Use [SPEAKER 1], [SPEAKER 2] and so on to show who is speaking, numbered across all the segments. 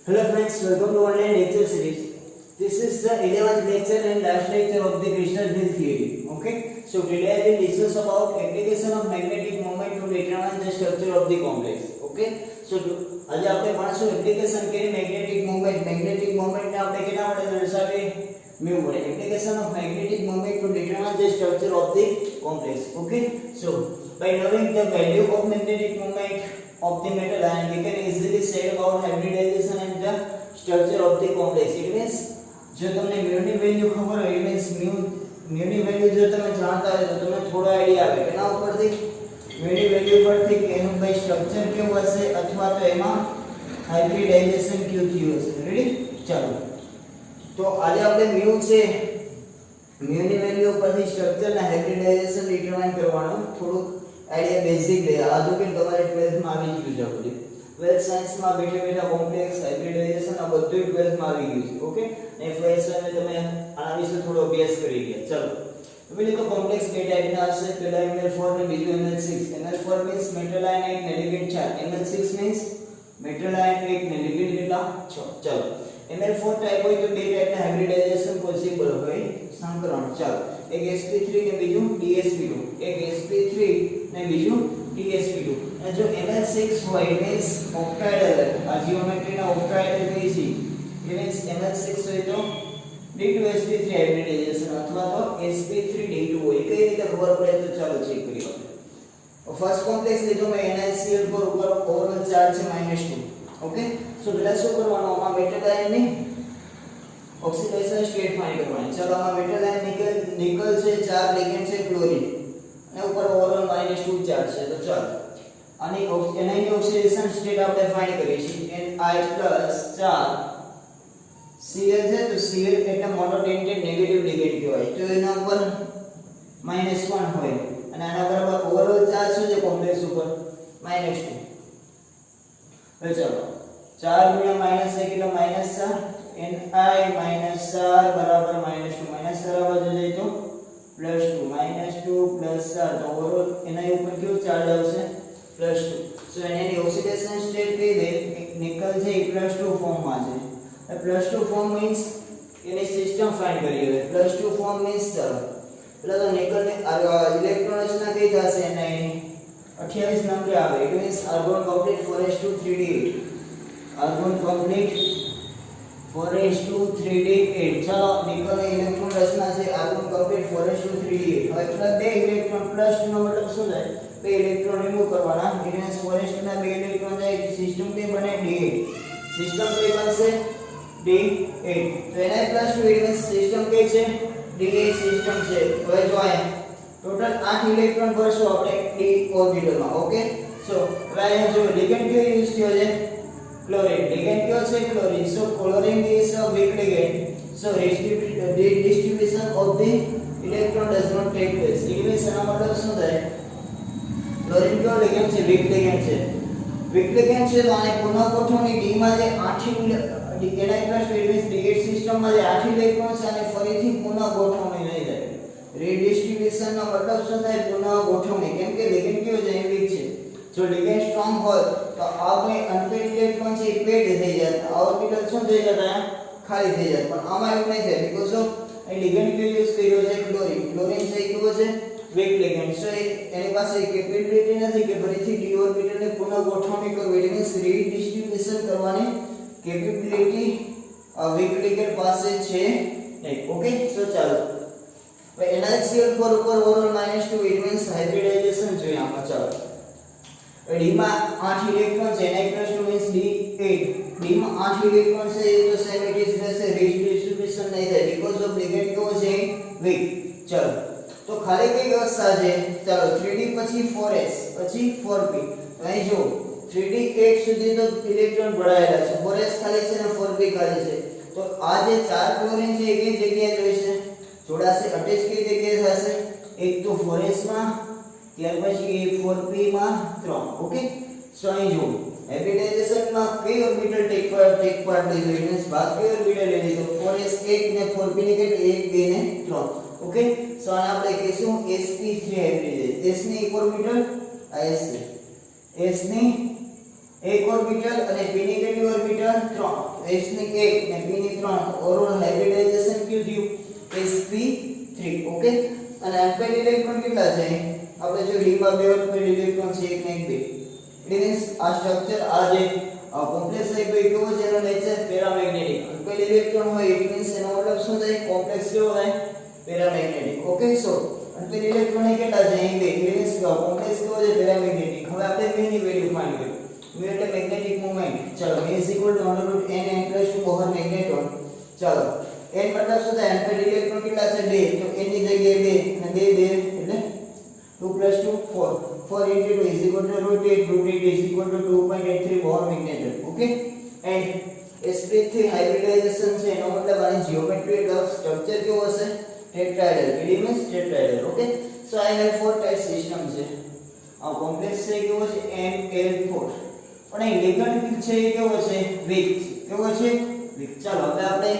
[SPEAKER 1] Hello friends, welcome to online lecture series. This is the 11th lecture and last lecture of the crystal field theory. Okay, so today I will discuss about application of magnetic moment to determine the structure of the complex. Okay, so આજે આપણે ભણશું application કે magnetic moment ને આપણે કેના માટે દર્શાવીએ mu વડે application of magnetic moment to determine the structure of the complex. Okay, so by knowing the value of magnetic moment of the metal ion we can easily say about hybridization and the structure of the complex. It means જો તમને mu ની value ખબર હોય it means mu ની value જો તમે જાણતા હોય તો તમને થોડો આઈડિયા આવે કેના ઉપરથી mu ની વેલ્યુ પરથી કે એનું ભાઈ સ્ટ્રક્ચર કેવું હશે અથવા તો એમાં હાઇબ્રિડાઇઝેશન કેવું થયું હશે. રેડી, ચાલો તો આજે આપણે mu છે mu ની વેલ્યુ પરથી સ્ટ્રક્ચર ને હાઇબ્રિડાઇઝેશન ડિટરમાઇન કરવાનું થોડું આઈડિયા બેઝિક લે. આ જો કે તમારે 12th માં આવી ગયું છે. આપણે 12th સાયન્સ માં બેઠા કોમ્પ્લેક્સ હાઇબ્રિડાઇઝેશન આ બધું 12th માં આવી ગયું છે. ઓકે, ને ફ્રેશર ને તમે આના વિશે થોડો અભ્યાસ કરી ગયા. ચલો તો પેલી તો કોમ્પ્લેક્સ બે ટાઈપના હશે. પહેલા Ml4 ને બીજું Ml6. Ml4 means metal ion એક ને ligand 4. Ml6 means metal ion એક ને લિગેન્ડ કેટલા 6. ચલો Ml4 ટાઈપ હોય તો બે ટાઈપના હાઇબ્રિડાઇઝેશન પોસિબલ હોય સંકરણ. ચાલો એક sp3 ને બીજું dsp2. એક sp3 ને બીજું dsp2. અને જો Ml6 હોય મીન્સ ઓક્ટાઇડલ આ જીઓમેટ્રીના ઓક્ટાઇડલ કઈ છે એ મીન્સ Ml6 હોય તો d2sp3 હાઇબ્રિડાઇઝેશન અથવા તો sp3d2 હોય. કઈ રીતે ખબર પડે તો ચાલો ચેક કરીએ. ફર્સ્ટ કોમ્પ્લેક્સ લીધો મેં NiCl4 ઉપર ઓવરઓલ ચાર્જ છે -2. ઓકે, સો પહેલા શું કરવાનું આમાં મેટલ આયનની ઓક્સિડેશન સ્ટેટ ફાઇન્ડ કરવાની. ચાલો આમાં મેટલ આયન નિકલ છે, 4 લિગેન્ડ છે ક્લોરીન અને ઉપર ઓવરઓલ -2 ચાર્જ છે. તો ચાલો આની એની ઓક્સિડેશન સ્ટેટ આપણે ફાઇન્ડ કરીશું. Ni+4 Cl છે તો Cl એટલે મોનોટેન્ટેડ નેગેટિવ લિગેન્ડ કહેવાય. તો એના ઉપર -1 હોય અને આના બરાબર ઓવરઓલ ચાર્જ શું છે કોમ્પ્લેક્સ ઉપર -2. તો ચાલો 4 * -1 એટલે -4 Ni -4 બરાબર -2. -4 આ બાજુ જાય તો +2 -2 +4 તો ઓવરઓલ એના ઉપર કેવો ચાર્જ આવશે +2. સો એની ઓક્સિડેશન સ્ટેટ કઈ દે નિકલ છે એ +2 ફોર્મમાં છે. +2 ફોર્મ મીન્સ એની સિસ્ટમ ફાઇન્ડ કરીએ. હવે +2 ફોર્મ મીન્સ ચાલો એટલે તો નિકલ ને ઇલેક્ટ્રોન રચના કઈ થશે એની 28 નંબરે આવે. It means argon complete 4s2 3d8. Argon complete 4s2 3d8. ચાલો નિકલ ની ઇલેક્ટ્રોન રચના છે આર્ગોન કમ્પ્લીટ 4s2 3d8. હવે પ્લસ બે ઇલેક્ટ્રોન +2 નો મતલબ શું થાય બે ઇલેક્ટ્રોન રિમૂવ કરવાના. ઇટ મીન્સ 4s2 ના બે ઇલેક્ટ્રોન જાય સિસ્ટમ કઈ બને d8. સિસ્ટમ કઈ બનશે d8. તો Ni+2 ઇટ મીન્સ સિસ્ટમ કઈ છે d8 સિસ્ટમ છે. હવે જો અહીંયા ટોટલ 8 ઇલેક્ટ્રોન ભરશું આપણે d ઓર્બિટલમાં. ઓકે, સો હવે અહીંયા જો લિગેન્ડ કયો યુઝ થયો છે ક્લોરીન. લિગેન્ડ કયો છે chlorine. So chlorine is a weak ligand. So distribution of the electron does not take place. It means એનો મતલબ શું થાય ક્લોરીન કયો લિગેન્ડ છે વીક લિગેન્ડ છે. વીક લિગેન્ડ છે તો આને પુનઃ ગોઠવણી d માં જે 8 Ni+2 d8 સિસ્ટમમાં જે 8 ઇલેક્ટ્રોન છે અને ફરીથી પુનઃ ગોઠવણી નહીં થાય. રીડિસ્ટ્રીબ્યુશન નો મતલબ શું થાય પુનઃ ગોઠવણી. કેમ કે લિગેન્ડ કયો છે વીક છે. જો લિગેન્ડ સ્ટ્રોંગ હોય તો આ બે અનપેડ ઇલેક્ટ્રોન છે એ પેડ થઈ જાય. આ ઓર્બિટલ શું થઈ જાય ખાલી થઈ જાય. પણ આમાં એવું નહીં થાય બીકોઝ ઓફ એ લિગેન્ડ કયો યુઝ કર્યો છે ક્લોરીન. ક્લોરીન છે કેવો છે વીક લિગેન્ડ. સો એની પાસે કેપેબિલિટી નથી કે ફરીથી d ઓર્બિટલને પુનઃ ગોઠવણી કરવી. એટલે મીન્સ રીડિસ્ટ્રીબ્યુશન કરવાની કેપેબિલિટી વીક લિગેન્ડ પાસે છે નહીં. ઓકે, સો ચાલો હવે NiCl4 ઉપર ઓવરઓલ -2 ઇટ મીન્સ હાઇબ્રિડાઇઝેશન જોઈએ આમાં. ચાલો d માં 8 ઇલેક્ટ્રોન છે Ni+2 મીન્સ d8. d માં 8 ઇલેક્ટ્રોન છે એ તો સેમ ઇટ ઇઝ રહેશે. રીડિસ્ટ્રીબ્યુશન નહીં થાય બીકોઝ ઓફ લિગેન્ડ કેવો છે વીક. ચાલો તો ખાલી કઈ વ્યવસ્થા છે ચાલો 3d પછી 4s પછી 4p. તો અહીં જો 3d 8 સુધી તો ઇલેક્ટ્રોન ભરાયેલા છે. 4s ખાલી છે અને 4p ખાલી છે. તો આ જે 4 ક્લોરીન છે એ કઈ જગ્યાએ જોઈશે જોડાશે અટેચ કઈ જગ્યાએ થશે એક તો 4s માં ત્યાર પછી એ 4p માં 3. ઓકે, સો અહીં જો હાઇબ્રિડાઇઝેશન માં કઈ ઓર્બિટલ ટેક પાર્ટ લીધો એટલે ભાગ કઈ ઓર્બિટલ લઈ લીધો 4s 1 ને 4p ને કેટલી 1 2 ને 3. ઓકે, સો આને આપણે કહીશું sp3 હાઇબ્રિડાઇઝ. s ની એક ઓર્બિટલ આ s છે s ની એક ઓર્બિટલ અને p ની કેટલી ઓર્બિટલ 3 s ની 1 અને p ની 3 ઓવરઓલ હાઇબ્રિડાઇઝેશન કેટલું થયું sp3 ઓકે અને અનપેડ ઇલેક્ટ્રોન કેટલા છે આપણે જો d માં બે અનપેડ ઇલેક્ટ્રોન છે એક ને એક બે એટલે મીન્સ આ સ્ટ્રક્ચર આ જે કોમ્પ્લેક્સ આપ્યો કેવો છે એનો નેચર પેરામેગ્નેટિક અનપેડ ઇલેક્ટ્રોન હોય ઇટ મીન્સ એનો મતલબ શું થાય કોમ્પ્લેક્સ કેવો થાય paramagnetic okay so unpaid electron કેટલા છે અહીં બે એટલે મીન્સ કોમ્પ્લેક્સ કેવો છે પેરામેગ્નેટિક હવે આપણે v ની વેલ્યુ ફાઇન્ડ કરીએ v એટલે મેગ્નેટિક મોમેન્ટ ચલો v = n n + 2 ઓવર મેગ્નેટોન ચલો n મતલબ શું થાય અનપેડ ઇલેક્ટ્રોન કેટલા છે 2 તો n ની જગ્યાએ 2 અને 2 એટલે 2 + 2 4 4 × 2 is equal to √8 √8 is equal to 2.83 Bohr magneton okay and sp3 hybridisation છે એનો મતલબ આની જીઓમેટ્રી ઓફ સ્ટ્રક્ચર કેવો હશે tetrahedral PD means tetrahedral okay so આ Ml4 ટાઇપ સિસ્ટમ છે આ કોમ્પ્લેક્સ છે કેવો છે Ml4 પણ એ લિગન્ડ છે એ કેવો છે વીક છે કેવો છે વીક ચાલો હવે આપણે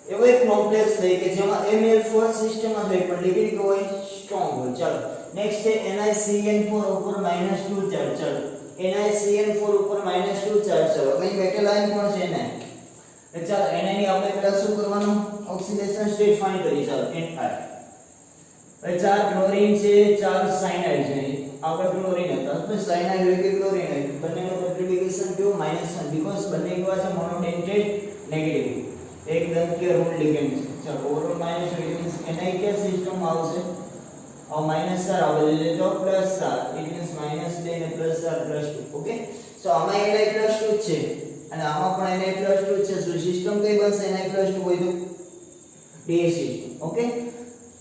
[SPEAKER 1] એવો એક કોમ્પ્લેક્સ લઈએ કે જેમાં Ml4 સિસ્ટમ હોય પણ લિગન્ડ કેવો હોય સ્ટ્રોંગ હોય ચાલો નેક્સ્ટ છે NiCN4 ઉપર -2 ચાર્જ ચાલો NiCN4 ઉપર -2 ચાર્જ ચાલો અહીં મેટલ આયન કોણ છે ને ચાલો Na ની આપણે પહેલા શું કરવાનું ઓક્સિડેશન સ્ટેટ ફાઇન્ડ કરી ચાલો NI હવે 4 ક્લોરીન છે 4 સાયનાઇડ છે આપણે ક્લોરીન હતા તો સાયનાઇડ હોય કે ક્લોરીન હોય બંનેનો કોન્ટ્રીબ્યુશન કેવું -1 બીકોઝ બંને કેવા છે મોનોડેન્ટેડ નેગેટિવ એકદમ કે રૂલ લિગેન્ડ છે ચાલો ઓવરઓલ -2 મીન્સ NI કે સિસ્ટમ આવશે और -4 આવે એટલે તો +4 ઇટ મીન્સ -2 અને +4 +2 ઓકે સો આમાં NI +2 છે અને આમાં પણ NI +2 છે સો સિસ્ટમ કઈ બનશે NI +2 હોય તો DS system okay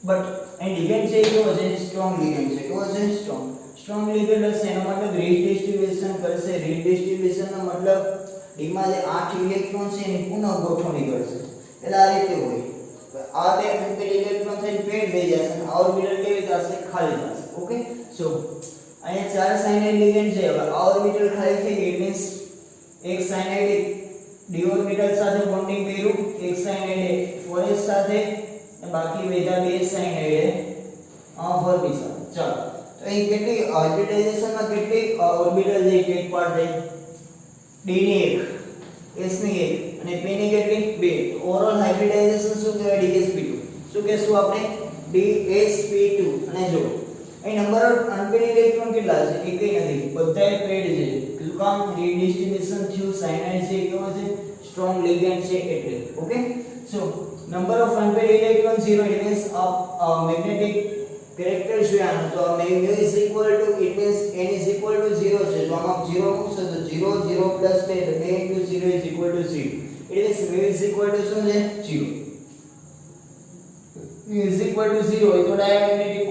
[SPEAKER 1] but and ligand છે કેવો છે સ્ટ્રોંગ લિગેન્ડ છે કેવો છે સ્ટ્રોંગ લિગેન્ડ હશે એનો મતલબ રીડિસ્ટ્રીબ્યુશન કરશે રીડિસ્ટ્રીબ્યુશન નો મતલબ D માં જે 8 ઇલેક્ટ્રોન છે એની પુનઃ ગોઠવણી કરશે એટલે આ રીતે હોય આ બે અનપેડ ઇલેક્ટ્રોન થઈને પેડ થઈ જશે અને આ ઓર્બિટલ કેવી થશે ખાલી થશે ઓકે સો અહીંયા 4 સાયનાઇડ લિગેન્ડ છે હવે આ ઓર્બિટલ ખાલી થઈ ગઈ મીન્સ એક સાયનાઇડ d ઓર્બિટલ સાથે બોન્ડિંગ કર્યું એક સાયનાઇડ 4s સાથે અને બાકી બેધા બે સાયનાઇડ ફોરબી સાથે ચાલો તો અહીં કેટલી હાઇબ્રિડાઇઝેશનમાં કેટલી ઓર્બિટલ છે એક પાર્ટ છે d ની 1 s ની 1 અને p ની કેટલી 2 ઓવરઓલ હાઇબ્રિડાઇઝેશન શું કહેવાય dsp2 શું કહેશું આપણે dsp2 અને જો અહીં નંબર ઓફ અનપેડ ઇલેક્ટ્રોન કેટલા છે એકય નથી બધાય પેડ છે શું કામ રીડિસ્ટ્રીબ્યુશન થયું સાયનાઇડ છે કેવો છે સ્ટ્રોંગ લિગેન્ડ છે એટલે okay so number of unpaid electron 0 it means magnetic character છે આનો તો mu is equal to it means n is equal to 0 છે તો આમાં 0 મૂકશો તો 0 0 plus 2 into 0 is equal to 0 it means mu is equal to શું છે 0 mu is equal to 0 હોય તો ડાયામેગ્નેટિક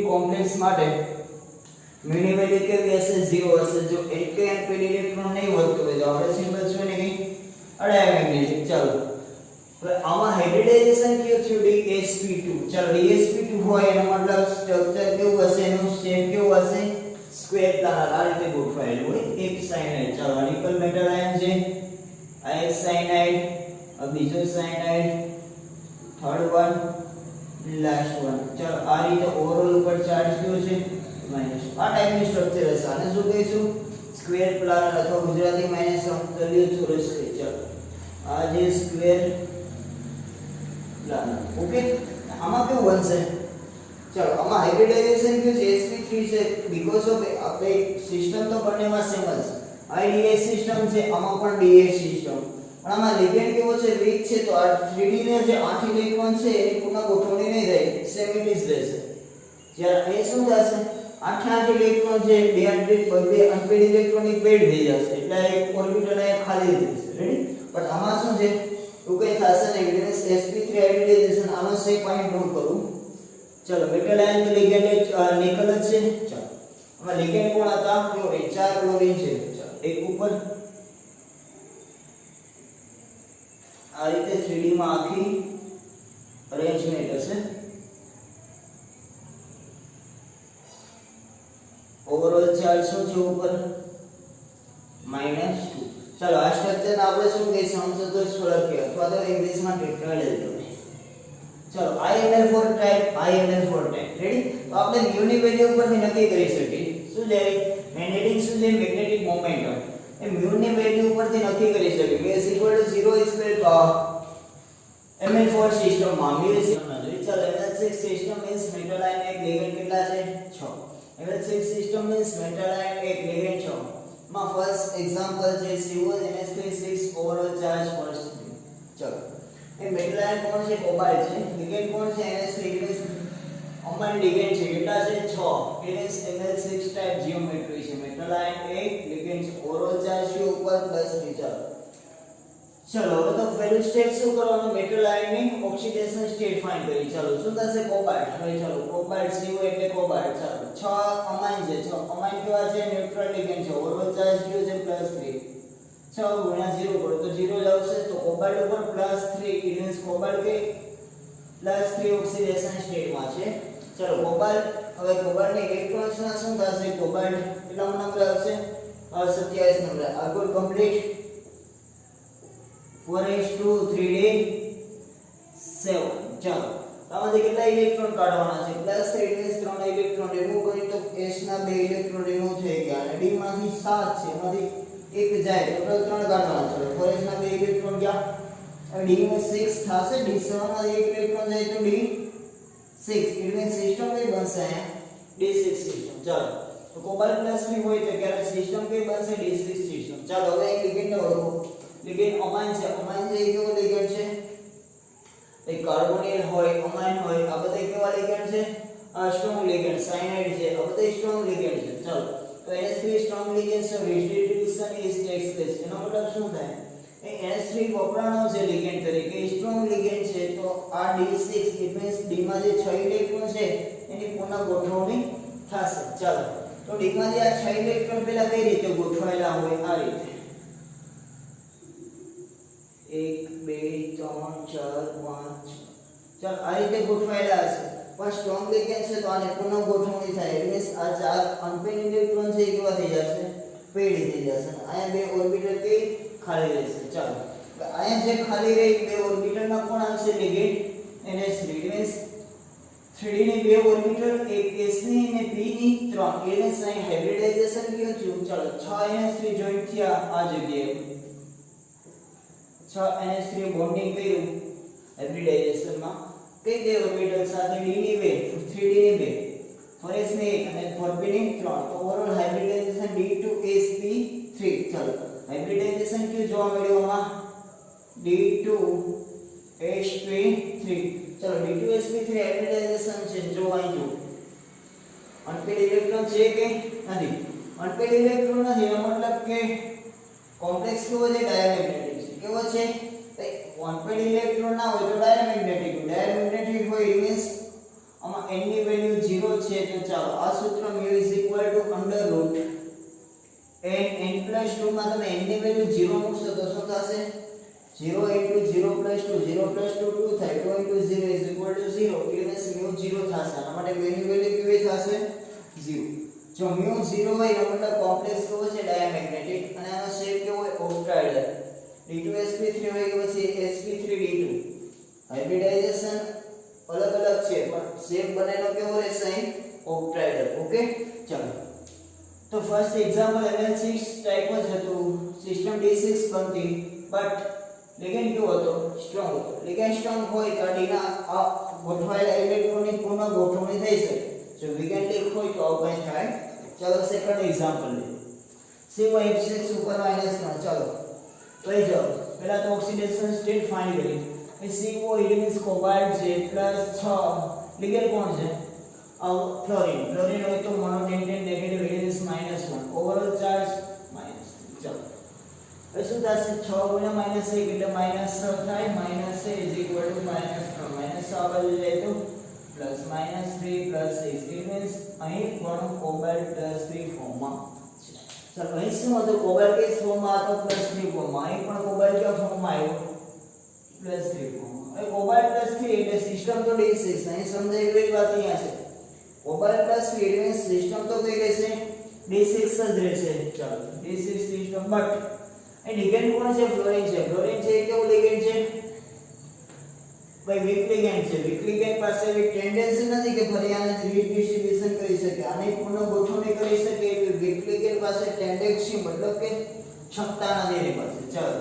[SPEAKER 1] કોમ્પ્લેક્સ માટે mu ની વેલ્યુ કેવી હશે 0 હશે જો એક અનપેડ ઇલેક્ટ્રોન નહીં હોત તો આપણે સિમ્બલ શું ને કઈ ડાયામેગ્નેટિક ચાલો તો આમાં હાઇબ્રિડાઇઝેશન કેવું થયું dsp2 ચાલો dsp2 હોય એનો મતલબ સ્ટ્રક્ચર કેવું હશે એનું શેપ કેવું હશે સ્ક્વેર પ્લાનર આ રીતે ગોઠવાયેલું હોય એક સાયનાઇડ ચાલો આ નિકલ મેટલ આયન છે આ એક સાયનાઇડ આ બીજો cyanide third one last one ચાલો આ રીતે ઓવરઓલ ઉપર ચાર્જ કેવો છે માઈનસ આ ટાઈપની સ્ટ્રક્ચર હશે આને શું કહીશું સ્ક્વેર પ્લાનર અથવા ગુજરાતીમાં એને સમતલીય ચોરસ કહે ચાલો આ જે સ્ક્વેર પ્લાનર ઓકે આમાં કેવું બનશે ચાલો આમાં હાઇબ્રિડાઇઝેશન કેવું છે sp3 છે બીકોઝ ઓફ આપણે સિસ્ટમ તો બંનેમાં સેમ જ આ ds સિસ્ટમ છે આમાં પણ ds સિસ્ટમ પણ આમાં લિગેન્ડ કેવો છે વીક છે તો આ 3d ને જે 8 ઇલેક્ટ્રોન છે એની પુનઃ ગોઠવણી નહીં થાય સેમ ઇટ ઇઝ રહેશે જ્યારે અહીં શું થશે 8 ઇલેક્ટ્રોન છે બે અનપેડ ઇલેક્ટ્રોનિક પેડ થઈ જશે એટલે એક ઓર્બિટલ અહીં ખાલી થશે રેડી પણ આમાં શું છે એવું કઈ થશે નહીં એટલે sp3 હાઇબ્રિડાઇઝેશન આનો સેમ પોઈન્ટ નોટ કરું ચલો મેટલ આયન તો લિગેન્ડ નિકલ જ છે ચાલો આમાં લિગેન્ડ કોણ હતા ક્લોરીન 4 ક્લોરીન છે ચાલો એક ઉપર આ રીતે 3D માં આખી અરેન્જમેન્ટ હશે ઓવરઓલ ચાર્જ શું છે ઉપર -2 ચાલો આ સ્ટ્રક્ચરને આપણે શું કહીશું સમચતુર ફલકીય અથવા તો ઇંગ્લિશમાં ટેટ્રાહેડ્રલ કહેવાય ચાલો IML4 ટાઇપ રેડી તો આપણે mu ની વેલ્યુ ઉપરથી નક્કી કરી શકીએ શું લેવી મેગ્નેટિક શું છે મેગ્નેટિક મોમેન્ટમ એ મ્યુ ની વેલ્યુ ઉપરથી નક્કી કરી શકે કે = 0 ml for સિસ્ટમ માં મ્યુ સિસ્ટમમાં જોઈએ ચાલો ml6 system means metal ion એક લિગેન્ડ કેટલા છે 6 ml6 system means metal ion એક લિગેન્ડ 6 માં ફર્સ્ટ એક્ઝામ્પલ છે CONH3 ઓવરઓલ ચાર્જ ફર્સ્ટ ચલો એ મેટલ આયન કોણ છે કોબાલ્ટ છે લિગેન્ડ કોણ છે NH3 અમાન લિગેન્ડ છે કેટલા છે 6 it is ml6 type geometry છે મેટલ આયન એક લિગેન્ડ છે ઓવરઓલ ચાર્જ છે ઉપર પ્લસ ચાલો ચલો હવે તો પહેલું સ્ટેપ શું કરવાનું મેટલ આયન ની ઓક્સિડેશન સ્ટેટ ફાઇન્ડ કરી ચાલો શું થશે કોબાલ્ટ હવે ચાલો કોબાલ્ટ CO એટલે કોબાલ્ટ ચાલો 6 અમાઇન છે 6 અમાઇન કેવા છે ન્યુટ્રલ લિગેન્ડ છે ઓવરઓલ ચાર્જ કયો છે +3 6 ગુણ્યા 0 કરો તો 0 જ આવશે તો કોબાલ્ટ ઉપર +3 ઇટ મીન્સ કોબાલ્ટ કે +3 ઓક્સિડેશન સ્ટેટમાં છે ચલો કોબાલ્ટ હવે કોબાલ્ટ ની ઇલેક્ટ્રોન શું થશે કોબાલ્ટ કેટલા નંબર આવશે 27 નંબર આગળ કમ્પ્લીટ 4s2 3d 7 ચાલો આમાંથી કેટલા ઇલેક્ટ્રોન કાઢવાના છે +3 મીન્સ 3 ઇલેક્ટ્રોન રિમૂવ કરી તો s ના 2 ઇલેક્ટ્રોન રિમૂવ થઈ ગયા અને d માંથી 7 છે એમાંથી એક જાય ટોટલ 3 કાઢવાના છે 4s ના 2 ઇલેક્ટ્રોન ગયા d માં 6 થશે d7 માં 1 ઇલેક્ટ્રોન જાય તો d6 ઇટ મીન્સ સિસ્ટમ કઈ બનશે d6 સિસ્ટમ ચાલો તો કોબાલ્ટ +3 હોય તો ક્યારે સિસ્ટમ કઈ બનશે d6 સિસ્ટમ ચાલો હવે એક લિગેન્ડ ને ઓળખો લિગેન્ડ અમાઇન છે એ કેવો લિગેન્ડ છે એ કાર્બોનિલ હોય અમાઇન હોય આ બધા કેવા લિગેન્ડ છે સ્ટ્રોંગ લિગેન્ડ સાયનાઇડ છે આ બધા સ્ટ્રોંગ લિગેન્ડ છે ચાલો તો NH3 સ્ટ્રોંગ લિગેન્ડ છે ડિસ્ટ્રીબ્યુશન ઇઝ ટેક્સ પ્લેસ એનો મતલબ શું થાય એ NH3 વપરાનો છે લિગેન્ડ તરીકે સ્ટ્રોંગ લિગેન્ડ છે તો આ D6 ઇટ મીન્સ D માં જે 6 ઇલેક્ટ્રોન છે એની પુનઃ ગોઠવણી થશે ચાલો તો D માં જે આ 6 ઇલેક્ટ્રોન પહેલા કઈ રીતે ગોઠવાયેલા હોય આ રીતે 1 2 3 4 5 ચાલ આ રીતે ગોઠવાયેલા હશે પણ સ્ટ્રોંગ લિગેન્ડ છે તો આને પુનઃ ગોઠવણી થાય એટલે મીન્સ આ ચાર અનપેડ ઇલેક્ટ્રોન છે એ કેવા થઈ જશે પેડ થઈ જશે અહીંયા બે ઓર્બિટલ કે ખાલી રહેશે ચાલો અહીંયા જે ખાલી રહી બે ઓર્બિટલ માં કોણ આવશે લિગેન્ડ NH3 મીન્સ 3d ની બે ઓર્બિટલ એક s ની અને p ની 3 એને સાઈ હાઇબ્રિડાઇઝેશન કયો થયું ચાલો 6 NH3 જોઈન્ટ થયા આ જગ્યાએ 6 NH3 બોન્ડિંગ કર્યું હાઇબ્રિડાઇઝેશન માં કઈ બે ઓર્બિટલ સાથે d ની બે 3d ની બે 4s ની 1 અને 4p ની 3 તો ઓવરઓલ હાઇબ્રિડાઇઝેશન d2sp3 ચાલો હાઇબ્રિડાઇઝેશન ક્યું જોવા મળ્યું આમાં d2sp3 ચલો d2sp3 હાઇબ્રિડાઇઝેશન છે જો અહીં જો અનપેડ ઇલેક્ટ્રોન છે કે નથી અનપેડ ઇલેક્ટ્રોન નથી એનો મતલબ કે કોમ્પ્લેક્સ કેવો છે ડાયામેગ્નેટિક છે કેવો છે અનપેડ ઇલેક્ટ્રોન ના હોય તો ડાયામેગ્નેટિક હોય it means આમાં n ની વેલ્યુ 0 છે તો ચાલો આ સૂત્ર μ √n n+2 માં તમે n ની વેલ્યુ 0 મૂકશો તો શું થશે 0 * 0 + 2 0 + 2 2 થાય 2 * 0 = 0 એટલે μ 0 થશે આના માટે μ ની વેલ્યુ કેવી થશે 0 જો μ 0 હોય એનો મતલબ કોમ્પ્લેક્સ કેવો છે ડાયામેગ્નેટિક અને આનો શેપ કેવો હોય ઓક્ટાઇડલ d2sp3 હોય કે પછી sp3d2 હાઇબ્રિડાઇઝેશન અલગ અલગ છે પણ શેપ બનેલો કેવો રહેશે અહીં ઓક્ટાઇડલ ઓકે ચાલો તો ફર્સ્ટ એક્ઝામ્પલ ml6 ટાઈપ જ હતું સિસ્ટમ d6 બનતી બટ લિગેન્ડ કેવો હતો સ્ટ્રોંગ હતો લિગેન્ડ સ્ટ્રોંગ હોય તો d ના આ ગોઠવાયેલા ઇલેક્ટ્રોનની પુનઃ ગોઠવણી થઈ શકે જો લિગેન્ડ વીક હોય તો આવું કંઈ થાય ચાલો સેકન્ડ એક્ઝામ્પલ લે COH6 ઉપર -1 ચાલો તો એ જો પહેલા તો ઓક્સિડેશન સ્ટેટ ફાઇન્ડ કરી એ CO it means કોબાલ્ટ છે +6 લિગેન્ડ કોણ છે ફ્લોરિન ફ્લોરિન હોય તો monodentate negative it means -1 overall charge -3 ચાલો હવે શું થશે 6 ગુણ્યા -1 એટલે -6 થાય -a -3 -6 બાજુ જાય તો +-3 +6 it means અહીં પણ કોબાલ્ટ +3 ફોર્મમાં છે ચાલો અહીં શું હતું કોબાલ્ટ કે ફોર્મમાં હતો +3 ફોર્મમાં અહીં પણ કોબાલ્ટ કયા ફોર્મમાં આવ્યો +3 ફોર્મમાં હવે કોબાલ્ટ +3 એટલે સિસ્ટમ તો D6 અહીં સમજાઈ ગઈ વાત અહીંયા છે કોબાલ્ટ +3 એટલે સિસ્ટમ તો કઈ રહેશે D6 જ રહેશે ચાલો D6 system but A ligand કોણ છે ફ્લોરિન છે એ કેવું લિગેન્ડ છે ભાઈ વીક લિગેન્ડ છે, વીક લિગેન્ડ પાસે એવી ટેન્ડન્સી નથી કે ફરી આને રીડિસ્ટ્રીબ્યુશન કરી શકે, આને પુનઃ ગોઠવણી કરી શકે એવી વીક લિગેન્ડ પાસે ટેન્ડન્સી મતલબ કે ક્ષમતા નથી એની પાસે. ચાલો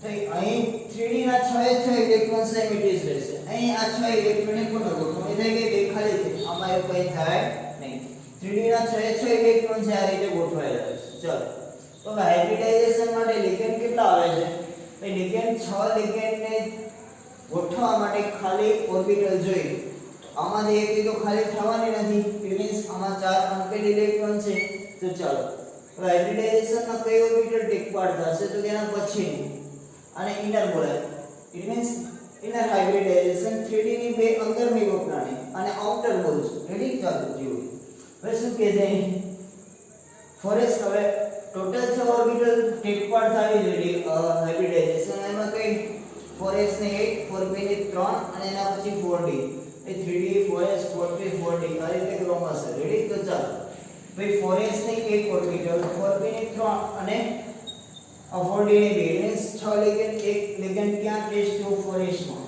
[SPEAKER 1] તો અહીં 3D ના 6 ઇલેક્ટ્રોન સેમિટીઝ રહેશે, અહીં આ 6 ઇલેક્ટ્રોનની પુનઃ ગોઠવણી થઈ ગઈ, બે ખાલી છે, આમાં એવું કંઈ થાય નહીં. 3D ના 6 ઇલેક્ટ્રોન છે આ રીતે ગોઠવાયેલા છે. ચાલો તો હાઇબ્રિડાઇઝેશન માટે લિગેન્ડ કેટલા આવે છે? ભાઈ લિગેન્ડ 6 લિગેન્ડને ગોઠવવા માટે ખાલી ઓર્બિટલ જોઈએ, આમાંથી એક તો ખાલી થવાની નથી, ઇટ મીન્સ આમાં 4 અનપેડ ઇલેક્ટ્રોન છે. તો ચાલો હાઇબ્રિડાઇઝેશનમાં કઈ ઓર્બિટલ ટેક પાર્ટ થશે? તો તેના પછીની અને ઇનર બોલાય, it means inner hybridisation 3D ની બે અંદરની ગોઠવણી અને આઉટર બોલ્સ. રેડી? ચાલો જીવો. હવે શું કહે છે ફોરેસ્ટ? હવે ટોટલ 6 ઓર્બિટલ ટેક પાર્ટ આવી છે હાઇબ્રિડાઇઝેશન, એમાં કઈ ફોરેસ્ટ ને 8, 4p ને 3 અને એના પછી 4d, એ 3d ફોરેસ્ટ 4p 4d આ રીતે ક્રમમાં છે. રેડી? તો ચાલો ભાઈ ફોરેસ્ટ ને 1 ઓર્બિટલ, 4p ને 3 અને 4d ને 2, મીન્સ 6 લિગેન્ડ, એક લિગેન્ડ ક્યાં પ્લેસ થયો? ફોરેસ્ટમાં,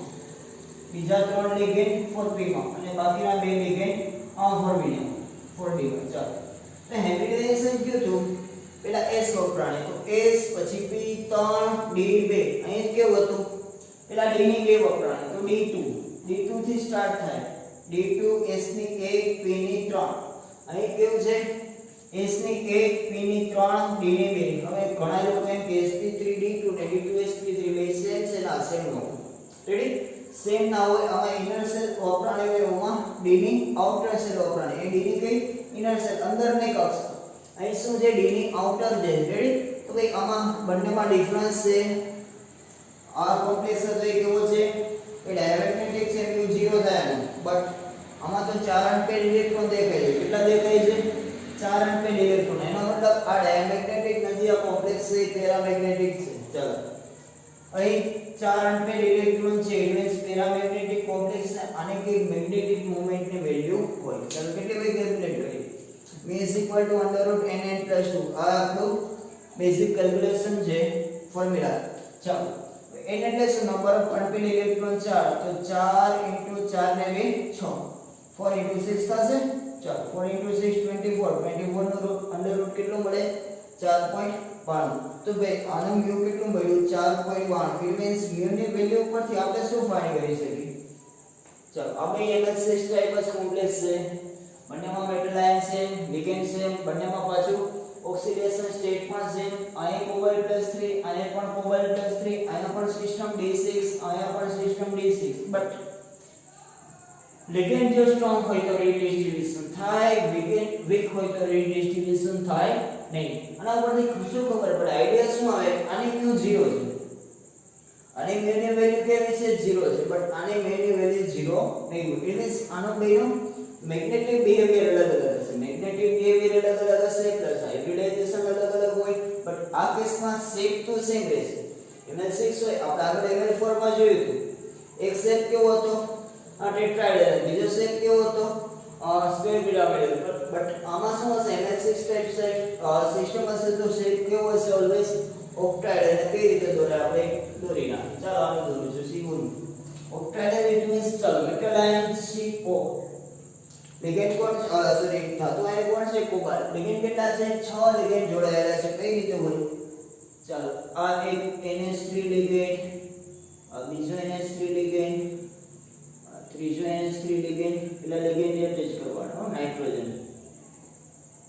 [SPEAKER 1] બીજા 3 લિગેન્ડ 4p માં અને બાકીના 2 લિગેન્ડ 4b માં, 4d માં. ચાલો તો હાઇબ્રિડાઇઝેશન કયું હતું? પેલા s વપરાણે, તો s પછી p 3 d 2, અહીં કેવું હતું? પેલા d ની 2 વપરાણે, તો d2 થી સ્ટાર્ટ થાય, d2 s ની 1 p ની 3, અહીં કેવું છે? s ની 1 p ની 3 d ની 2. હવે ઘણા લોકો એમ કે sp3 d2 ને d2 sp3 બે સેમ છે ના? સેમ ન હોય. રેડી? સેમ ના હોય, આમાં ઇનર સેલ વપરાણે હોય, આમાં d ની આઉટર સેલ વપરાણે, એ d ની કઈ ઇનર સેલ અંદર ને કક્ષ, અહીં શું છે? d ની આઉટર છે. રેડી? તો ભાઈ આમાં બંનેમાં ડિફરન્સ છે. આ કોમ્પ્લેક્સ હતો એ કેવો છે? એ ડાયમેગ્નેટિક છે, mu 0 થાય ને, બટ આમાં તો 4 અનપેડ ઇલેક્ટ્રોન દેખાય છે. કેટલા દેખાય છે? 4 અનપેડ ઇલેક્ટ્રોન. એનો મતલબ આ ડાયમેગ્નેટિક નથી, આ કોમ્પ્લેક્સ છે, પેરામેગ્નેટિક છે. ચાલો અહીં 4 અનપેડ ઇલેક્ટ્રોન છે, એટલે મીન્સ પેરામેગ્નેટિક કોમ્પ્લેક્સ ને આને કે મેગ્નેટિક મોમેન્ટ ની વેલ્યુ હોય. ચાલો કેટલી હોય કેલ્ક્યુલેટ કરીએ. m = √nn + 2 આ આપણું બેઝિક કેલ્ક્યુલેશન છે, ફોર્મ્યુલા. ચાલો n એટલે શું? નંબર ઓફ અનપેડ ઇલેક્ટ્રોન 4, તો 4 * 4 ને 2 6, 4 * 6 થશે. ચાલો 4 * 6 24, 24 નો અંડરરૂટ કેટલો મળે? 4.92. તો ભાઈ આનું mu કેટલું મળ્યું? 4.92. ઇટ મીન્સ mu ની વેલ્યુ ઉપરથી આપણે શું ફાઇન્ડ કરી શકીએ? ચાલો આપણે NH6 ટાઈપ કોમ્પ્લેક્સ છે, બંનેમાં મેટલ આયન છે, લિગેન્ડ છે, બંનેમાં પાછું ઓક્સિડેશન સ્ટેટ પણ છે, અહીં કોબાલ્ટ +3, અહીં પણ કોબાલ્ટ +3, અહીં પણ સિસ્ટમ D6, અહીં પણ સિસ્ટમ D6. બટ લિગેન્ડ જો સ્ટ્રોંગ હોય તો રીડિસ્ટ્રીબ્યુશન થાય, લિગેન્ડ વીક હોય તો રીડિસ્ટ્રીબ્યુશન થાય નહીં. આના પરથી શું ખબર પડે? આઈડિયા શું આવે? આની mu 0 છે, આની mu ની વેલ્યુ કેવી છે? 0 છે, બટ આની mu ની વેલ્યુ 0 નહીં હોય. ઇટ મીન્સ આનો બેનો મેગ્નેટિક બિહેવિયર અલગ અલગ હશે, મેગ્નેટિક બિહેવિયર અલગ અલગ હશે, પ્લસ હાઇબ્રિડાઇઝેશન અલગ અલગ હોય, બટ આ કેસમાં શેપ તો સેમ રહેશે. NH6 હોય, આપણે આગળ NH4 માં જોયું હતું, એક શેપ કેવો હતો? આ ટેટ્રાહેડ્રલ, બીજો શેપ કેવો હતો? Square pyramidal. બટ આમાં શું હશે? NH6 ટાઈપ સિસ્ટમ હશે તો શેપ કેવો હશે? ઓલવેઝ ઓક્ટાહેડ્રલ. અને કઈ રીતે દોરાય? આપણે દોરી ના. ચાલો આને દોરીશું C1. ઓક્ટાહેડ્રલ ઇટ મીન્સ ચાલો મેટલ આયન CO. લિગેન્ડ કોણ? સોરી ધાતુ આયન કોણ છે? કોબાલ્ટ. લિગેન્ડ કેટલા છે? 6 લિગેન્ડ જોડાયેલા છે. કઈ રીતે હોય? ચાલો આ એક NH3 લિગેન્ડ, આ બીજો NH3 લિગેન્ડ, આ ત્રીજો NH3 લિગેન્ડ, પેલા લિગેન્ડ એટેચ કરવાનો નાઇટ્રોજન,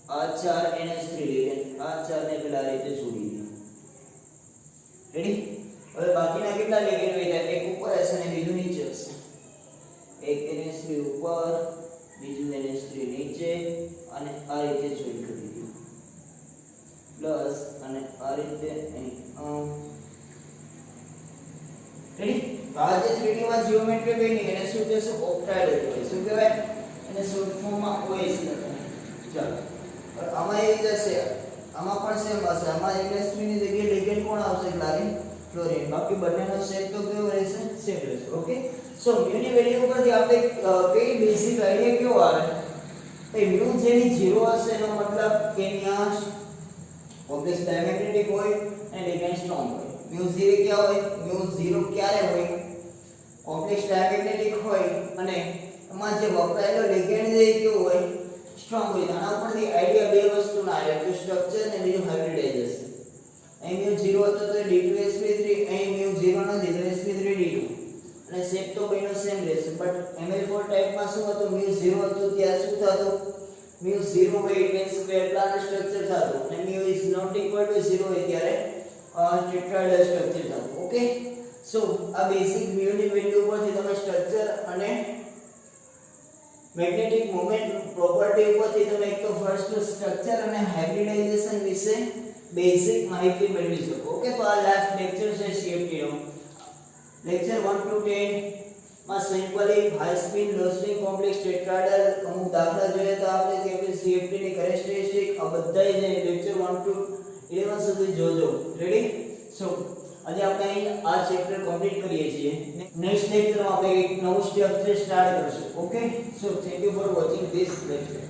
[SPEAKER 1] આ 4 NH3 લિગેન્ડ, આ 4 ને પેલા રીતે જોડી દો. રેડી? હવે બાકીના કેટલા લિગેન્ડ હોય? એક ઉપર હશે અને બીજું નીચે હશે. એક NH3 ઉપર, બીજું NH3 નીચે, અને આ રીતે જોઈન્ટ કરી દો. પ્લસ અને આ રીતે અહીં રેડી? આ જે 3D માં જીઓમેટ્રી બની એને શું કહેશું? ઓક્ટાહેડ્રલ કહેવાય. શું કહેવાય? એને શોર્ટ ફોર્મમાં OS લખાય. ચાલો આમાં એ જશે, આમાં પણ સેમ હશે. આમાં NH3 ની જગ્યાએ લિગેન્ડ કોણ આવશે? Chlorine, fluorine. બાકી બંનેનો શેપ તો કેવો રહેશે? સેમ રહેશે. ઓકે. સો mu ની વેલ્યુ પરથી આપણે કઈ બેઝિક આઈડિયા કેવો આવે? તો mu જેની 0 હશે એનો મતલબ કે ત્યાં કોમ્પ્લેક્સ ડાયમેગ્નેટિક હોય અને લિગેન્ડ સ્ટ્રોંગ હોય. mu 0 ક્યાં હોય? mu 0 ક્યારે હોય? કોમ્પ્લેક્સ ડાયામેગ્નેટિક હોય અને એમાં જે વપરાયેલો લિગેન્ડ જે કેવું હોય સ્ટ્રોંગ હોય આના ઉપરથી આઈડિયા બે વસ્તુનો આવે તો સ્ટ્રક્ચર અને બીજું હાઇબ્રિડાઇઝેશન અહીં mu 0 હતો તો d2sp3 અહીં mu 0 નથી તો sp3d2 અને શેપ તો બેનો સેમ રહેશે બટ ml4 ટાઈપમાં શું હતું mu 0 હતું ત્યાં શું થતું mu 0 હોય એટલે સ્ક્વેર પ્લાનર સ્ટ્રક્ચર થતું અને mu is not equal to 0 હોય ત્યારે ટેટ્રાહેડ્રલ સ્ટ્રક્ચર થતું ઓકે સો આ બેસિક mu ની વેલ્યુ પરથી તમે સ્ટ્રક્ચર અને મેગ્નેટિક મોમેન્ટ પ્રોપર્ટી ઉપરથી તમે એક તો ફર્સ્ટ સ્ટ્રક્ચર અને હાઇબ્રિડાઇઝેશન વિશે બેસિક માહિતી મેળવી શકો ઓકે તો આ લાસ્ટ લેક્ચર છે CFT નો લેક્ચર 1 to 10 માં સિમ્પલી હાઈ સ્પીડ લો સ્પ્રિંગ કોમ્પ્લેક્સ ટેટ્રાહેડ્રલ અમુક દાખલા જોઈએ તો આપણે કે CFT ની કેરેક્ટરિસ્ટિક આ બધાય જે લેક્ચર 1 to 11 સુધી જોજો રેડી સો આજે આપણે અહીં આ ચેપ્ટર કમ્પ્લીટ કરીએ છીએ નેક્સ્ટ લેક્ચરમાં આપણે એક નવું સ્ટેપ સ્ટાર્ટ કરશું okay so thank you for watching this lecture